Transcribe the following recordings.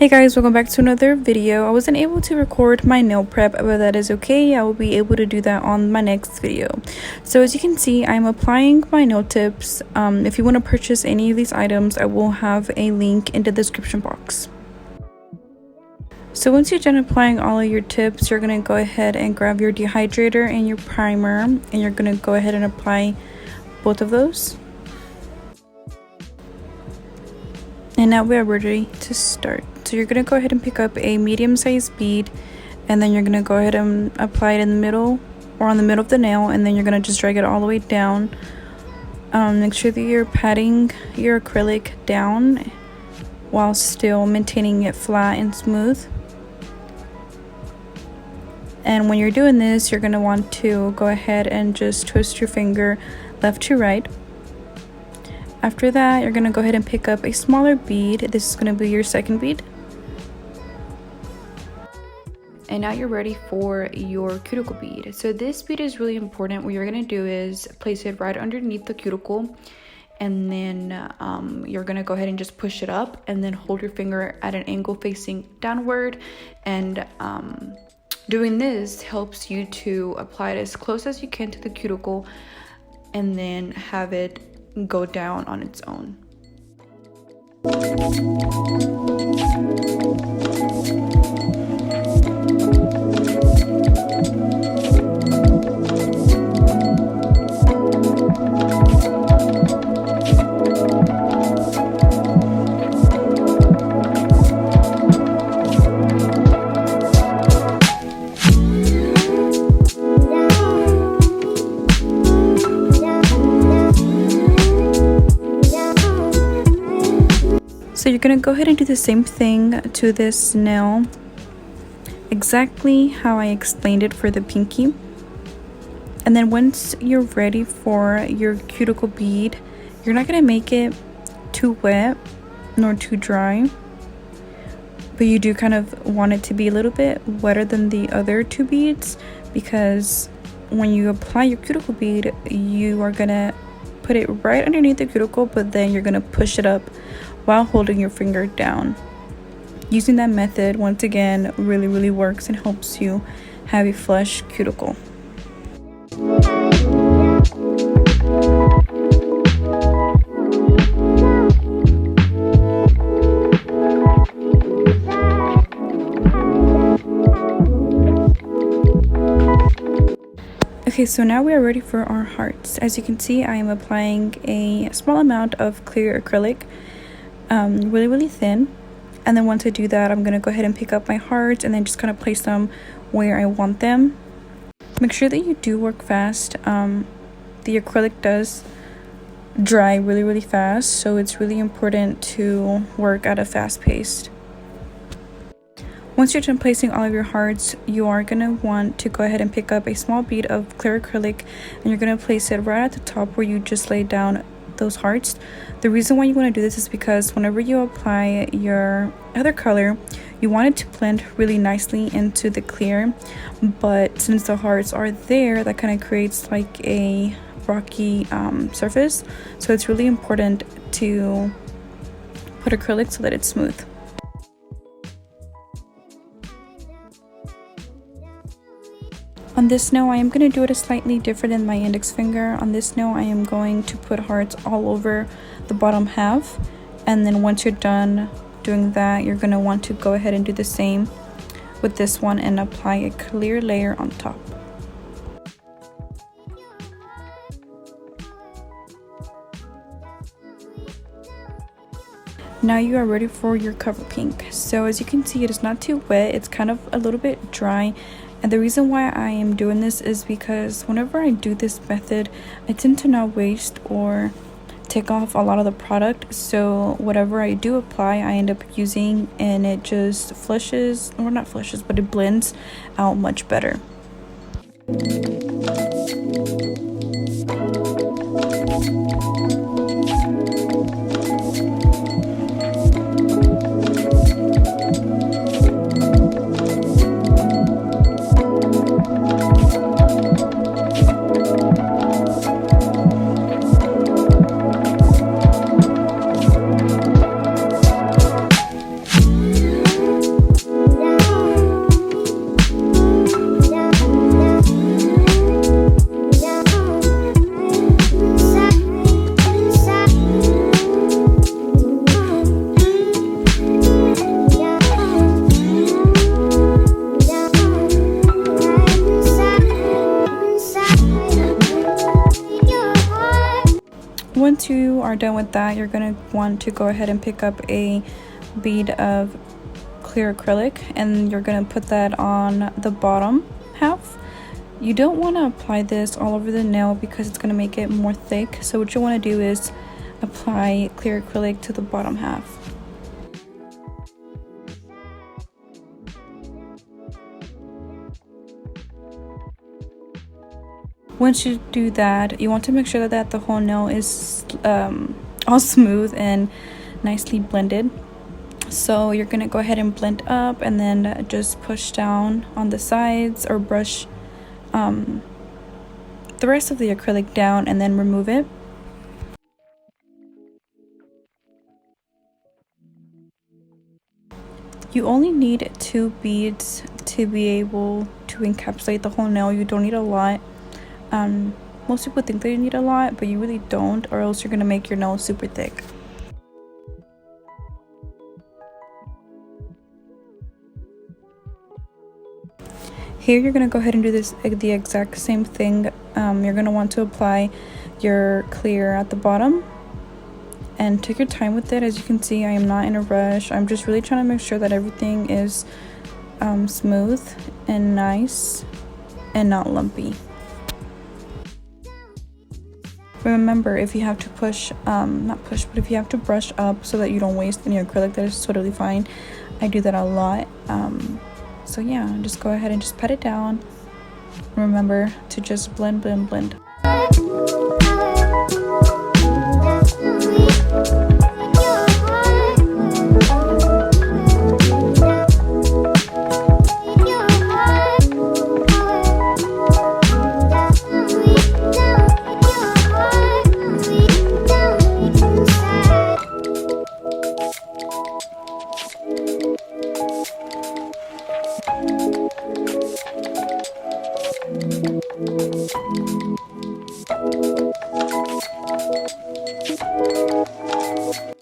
Hey guys, welcome back to another video. I wasn't able to record my nail prep, but that is okay. I will be able to do that on my next video. So as you can see, I'm applying my nail tips. If you want to purchase any of these items, I will have a link in the description box. So once you're done applying all of your tips, you're going to go ahead and grab your dehydrator and your primer, and you're going to go ahead and apply both of those. And now we are ready to start. So you're going to go ahead and pick up a medium-sized bead, and then you're going to go ahead and apply it in the middle or on the middle of the nail, and then you're going to just drag it all the way down. Make sure that you're patting your acrylic down while still maintaining it flat and smooth. And when you're doing this, you're going to want to go ahead and just twist your finger left to right. After that, you're going to go ahead and pick up a smaller bead. This is going to be your second bead. And now you're ready for your cuticle bead. So this bead is really important. What you're going to do is place it right underneath the cuticle, and then you're going to go ahead and just push it up, and then hold your finger at an angle facing downward. And doing this helps you to apply it as close as you can to the cuticle, and then have it go down on its own. So you're going to go ahead and do the same thing to this nail, exactly how I explained it for the pinky. And then once you're ready for your cuticle bead, you're not going to make it too wet nor too dry, but you do kind of want it to be a little bit wetter than the other two beads, because when you apply your cuticle bead, you are going to put it right underneath the cuticle, but then you're going to push it up while holding your finger down. Using that method, once again, really works and helps you have a flush cuticle. Okay, so now we are ready for our hearts. As you can see, I am applying a small amount of clear acrylic, really thin. And then once I do that, I'm going to go ahead and pick up my hearts and then just kind of place them where I want them. Make sure that you do work fast. The acrylic does dry really fast, so it's really important to work at a fast pace. Once you're done placing all of your hearts, you are going to want to go ahead and pick up a small bead of clear acrylic, and you're going to place it right at the top where you just laid down those hearts. The reason why you want to do this is because whenever you apply your other color, you want it to blend really nicely into the clear, but since the hearts are there, that kind of creates like a rocky surface. So it's really important to put acrylic so that it's smooth. On this nail, I am going to do it slightly different than my index finger. On this nail, I am going to put hearts all over the bottom half. And then once you're done doing that, you're going to want to go ahead and do the same with this one and apply a clear layer on top. Now you are ready for your cover pink. So as you can see, it is not too wet. It's kind of a little bit dry. And the reason why I am doing this is because whenever I do this method, I tend to not waste or take off a lot of the product. So whatever I do apply, I end up using, and it just flushes, or not flushes, but it blends out much better. you are done with that, you're going to want to go ahead and pick up a bead of clear acrylic, and you're going to put that on the bottom half. You don't want to apply this all over the nail because it's going to make it more thick. So what you want to do is apply clear acrylic to the bottom half. Once you do that, you want to make sure that the whole nail is all smooth and nicely blended. So you're going to go ahead and blend up and then just push down on the sides or brush the rest of the acrylic down and then remove it. You only need 2 beads to be able to encapsulate the whole nail. You don't need a lot. Most people think that you need a lot, but you really don't, or else you're going to make your nail super thick. Here you're going to go ahead and do the exact same thing. You're going to want to apply your clear at the bottom and take your time with it. As you can see, I am not in a rush. I'm just really trying to make sure that everything is smooth and nice and not lumpy. Remember, if you have to but if you have to brush up so that you don't waste any acrylic, that is totally fine. I do that a lot. So yeah, just go ahead and just pat it down. Remember to just blend.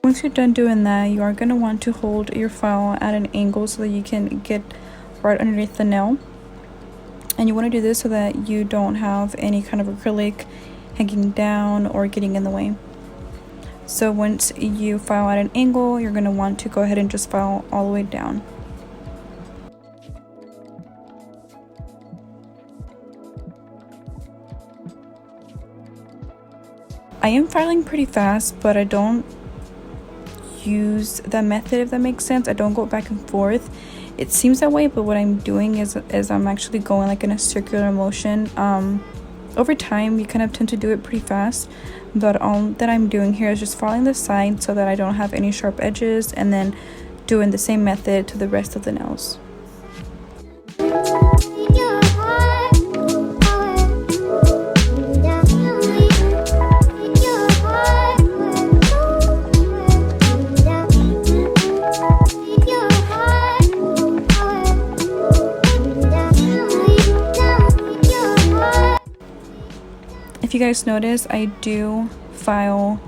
Once you're done doing that, you are going to want to hold your file at an angle so that you can get right underneath the nail. And you want to do this so that you don't have any kind of acrylic hanging down or getting in the way. So once you file at an angle, you're going to want to go ahead and just file all the way down. I am filing pretty fast, but I don't use that method, if that makes sense. I don't go back and forth. It seems that way, but what I'm doing is I'm actually going like in a circular motion. Over time, you kind of tend to do it pretty fast, but all that I'm doing here is just following the side so that I don't have any sharp edges, and then doing the same method to the rest of the nails. If you guys notice, I do file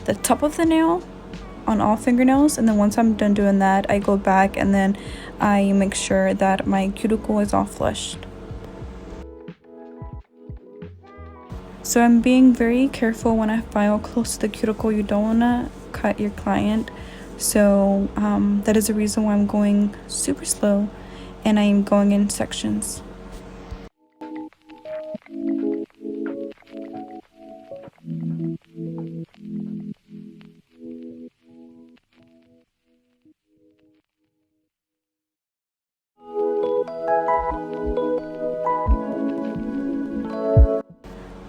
the top of the nail on all fingernails, and then once I'm done doing that, I go back and then I make sure that my cuticle is all flushed. So I'm being very careful when I file close to the cuticle. You don't want to cut your client. So that is the reason why I'm going super slow and I'm going in sections.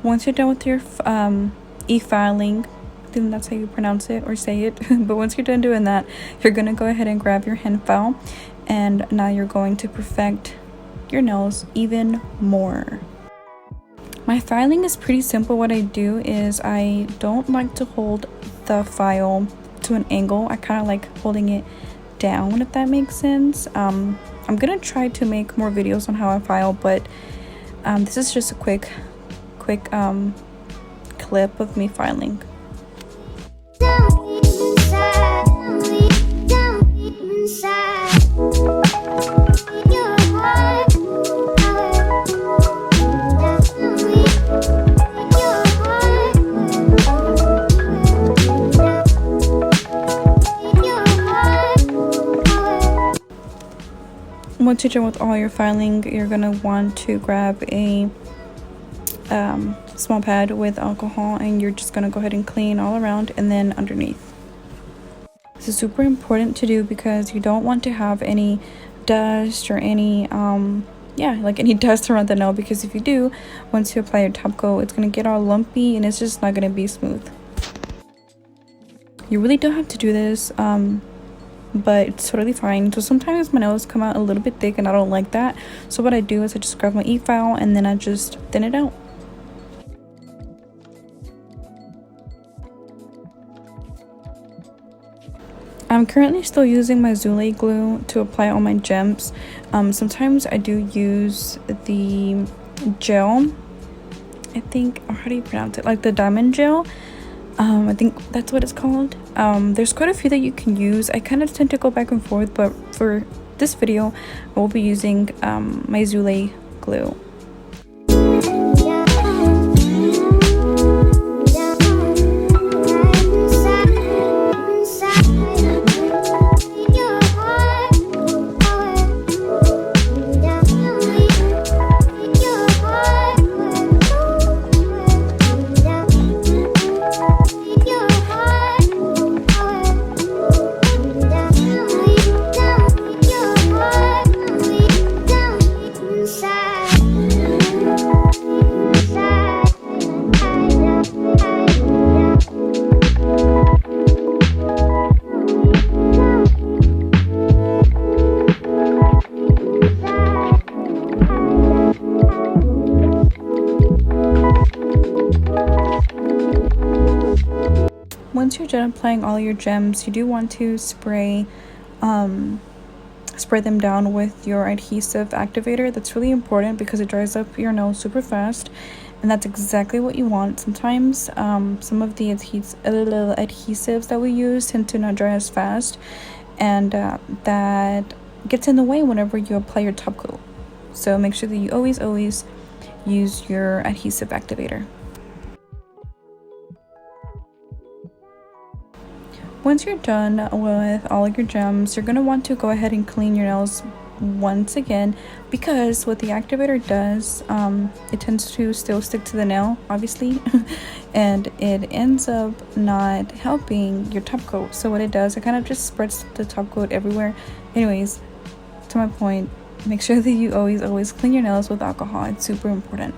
Once you're done with your e-filing, I think that's how you pronounce it or say it, but once you're done doing that, you're going to go ahead and grab your hand file, and now you're going to perfect your nails even more. My filing is pretty simple. What I do is I don't like to hold the file to an angle. I kind of like holding it down, if that makes sense. I'm going to try to make more videos on how I file, but this is just a quick clip of me filing. Once you're done with all your filing, you're gonna want to grab a small pad with alcohol, and you're just gonna go ahead and clean all around and then underneath. This is super important to do because you don't want to have any dust or any any dust around the nail, because if you do, once you apply your top coat, it's gonna get all lumpy and it's just not gonna be smooth. You really don't have to do this, but it's totally fine. So sometimes my nails come out a little bit thick and I don't like that, so what I do is I just grab my e-file and then I just thin it out. I'm currently still using my Zule glue to apply all my gems. Sometimes I do use the gel, I think, or how do you pronounce it, like the diamond gel. I think that's what it's called. There's quite a few that you can use. I kind of tend to go back and forth, but for this video I will be using my Zule glue. Once you're done applying all your gems, you do want to spray them down with your adhesive activator. That's really important because it dries up your nail super fast, and that's exactly what you want. Sometimes some of the adhesives that we use tend to not dry as fast, and that gets in the way whenever you apply your top coat. So make sure that you always use your adhesive activator. Once you're done with all of your gems, you're going to want to go ahead and clean your nails once again, because what the activator does, it tends to still stick to the nail, obviously, and it ends up not helping your top coat. So what it does, it kind of just spreads the top coat everywhere. Anyways, to my point, make sure that you always clean your nails with alcohol. It's super important.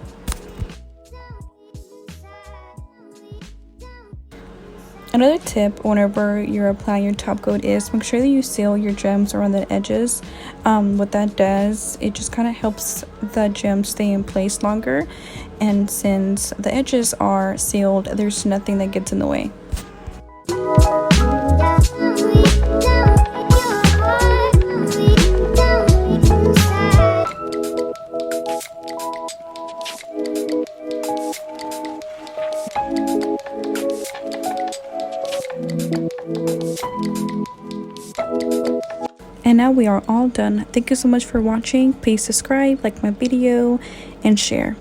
Another tip whenever you're applying your top coat is make sure that you seal your gems around the edges. What that does, it just kind of helps the gems stay in place longer, and since the edges are sealed, there's nothing that gets in the way. And now we are all done. Thank you so much for watching. Please subscribe, like my video, and share.